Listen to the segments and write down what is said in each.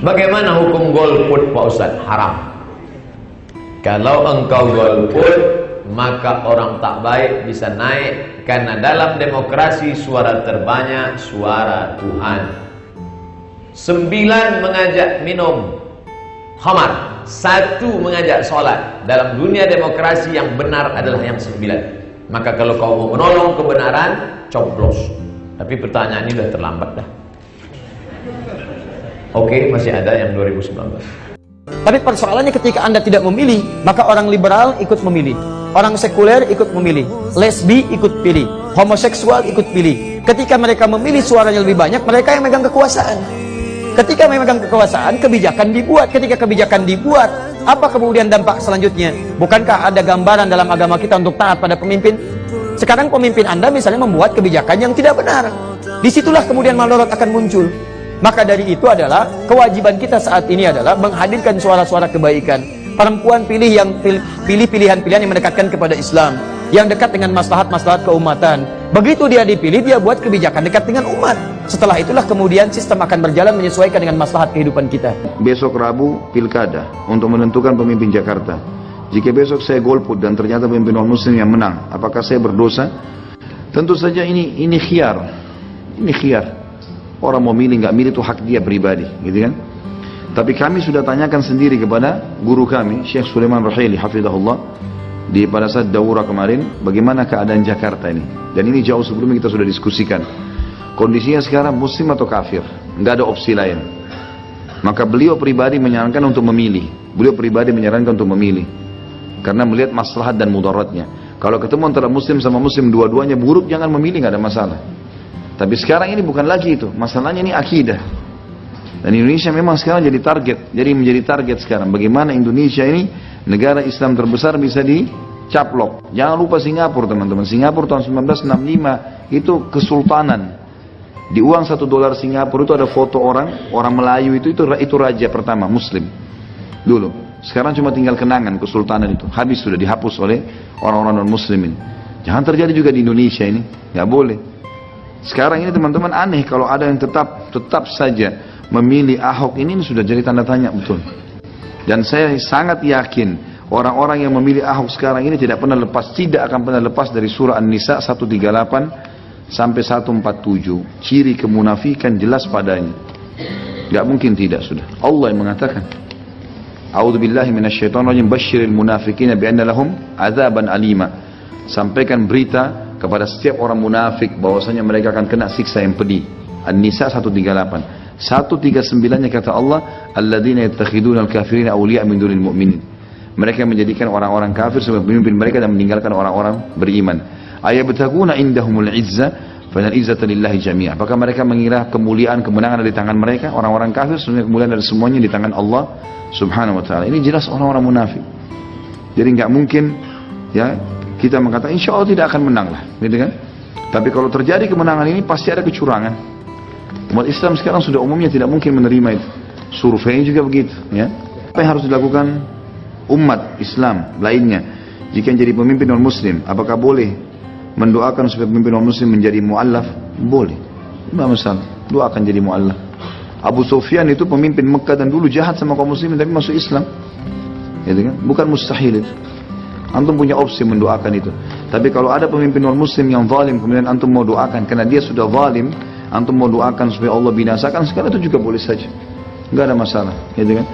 Bagaimana hukum golput Pak Ustadz? Haram. Kalau engkau golput, maka orang tak baik bisa naik, karena dalam demokrasi suara terbanyak suara Tuhan. 9 mengajak minum khamar, 1 mengajak sholat. Dalam dunia demokrasi yang benar adalah yang 9. Maka kalau kau mau menolong kebenaran, coblos. Tapi pertanyaan ini sudah terlambat dah. Oke, masih ada yang 2019. Tapi persoalannya ketika Anda tidak memilih, maka orang liberal ikut memilih, orang sekuler ikut memilih, lesbi ikut pilih, homoseksual ikut pilih. Ketika mereka memilih, suaranya lebih banyak, mereka yang megang kekuasaan. Ketika memegang kekuasaan, kebijakan dibuat. Ketika kebijakan dibuat, apa kemudian dampak selanjutnya? Bukankah ada gambaran dalam agama kita untuk taat pada pemimpin? Sekarang pemimpin Anda misalnya membuat kebijakan yang tidak benar. Disitulah kemudian maldarat akan muncul. Maka dari itu adalah kewajiban kita saat ini adalah menghadirkan suara-suara kebaikan. Perempuan pilih pilihan-pilihan yang mendekatkan kepada Islam, yang dekat dengan maslahat-maslahat keumatan. Begitu dia dipilih, dia buat kebijakan dekat dengan umat. Setelah itulah kemudian sistem akan berjalan menyesuaikan dengan maslahat kehidupan kita. Besok Rabu pilkada untuk menentukan pemimpin Jakarta. Jika besok saya golput dan ternyata pemimpin non-muslim yang menang, apakah saya berdosa? Tentu saja ini khiyar. Ini khiyar. Orang mau milih nggak milih itu hak dia pribadi, gitu kan? Tapi kami sudah tanyakan sendiri kepada guru kami, Syekh Sulaiman Rahili, hafizahullah, pada saat daurah kemarin, bagaimana keadaan Jakarta ini. Dan ini jauh sebelumnya kita sudah diskusikan. Kondisinya sekarang muslim atau kafir, nggak ada opsi lain. Maka beliau pribadi menyarankan untuk memilih. Beliau pribadi menyarankan untuk memilih, karena melihat maslahat dan mudaratnya. Kalau ketemu antara muslim sama muslim dua-duanya buruk, jangan memilih, nggak ada masalah. Tapi sekarang ini bukan lagi itu, masalahnya ini akidah. Dan Indonesia memang sekarang jadi menjadi target sekarang. Bagaimana Indonesia ini negara Islam terbesar bisa dicaplok. Jangan lupa Singapura, teman-teman. Singapura tahun 1965 itu kesultanan. Di uang $1 Singapura itu ada foto orang Melayu itu raja pertama Muslim dulu. Sekarang cuma tinggal kenangan kesultanan itu. Habis, sudah dihapus oleh orang-orang non-muslimin. Jangan terjadi juga di Indonesia ini, nggak boleh. Sekarang ini teman-teman aneh kalau ada yang tetap saja memilih Ahok ini sudah jadi tanda tanya betul. Dan saya sangat yakin orang-orang yang memilih Ahok sekarang ini tidak akan pernah lepas dari surah An-Nisa 138 sampai 147. Ciri kemunafikan jelas padanya. Gak mungkin tidak sudah. Allah yang mengatakan, A'udzubillahi minasyaitonirrajim, basyiril munafiqina bi'anna lahum adzaban alima. Sampaikan berita kepada setiap orang munafik bahwasanya mereka akan kena siksa yang pedih. An-Nisa 138. 139-nya kata Allah, alladzina yattakhiduna al-kafirina awliya min dunil mu'minin. Mereka menjadikan orang-orang kafir sebagai pemimpin mereka dan meninggalkan orang-orang beriman. Ayabtaguna indahumul izzah fa al-izzatu lillahi jami'a. Apakah mereka mengira kemuliaan, kemenangan ada di tangan mereka? Orang-orang kafir sebenarnya kemuliaan dari semuanya di tangan Allah Subhanahu wa taala. Ini jelas orang-orang munafik. Jadi enggak mungkin ya kita mengatakan insya Allah tidak akan menang lah, gitu kan? Tapi kalau terjadi kemenangan ini pasti ada kecurangan. Umat Islam sekarang sudah umumnya tidak mungkin menerima itu. Survei juga begitu, ya. Apa yang harus dilakukan umat Islam lainnya jika jadi pemimpin non Muslim? Apakah boleh mendoakan supaya pemimpin non Muslim menjadi mu'allaf? Boleh, tidak masalah. Doakan jadi mu'allaf. Abu Sufyan itu pemimpin Mekah dan dulu jahat sama kaum muslimin tapi masuk Islam, gitu kan? Bukan mustahil itu. Antum punya opsi mendoakan itu. Tapi kalau ada pemimpin non-muslim yang zalim, kemudian antum mau doakan, karena dia sudah zalim, antum mau doakan supaya Allah binasakan, sekarang itu juga boleh saja. Enggak ada masalah, gitu kan?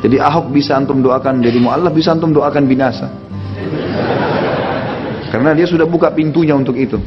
Jadi Ahok bisa antum doakan jadi mu'allaf, bisa antum doakan binasa. Karena dia sudah buka pintunya untuk itu.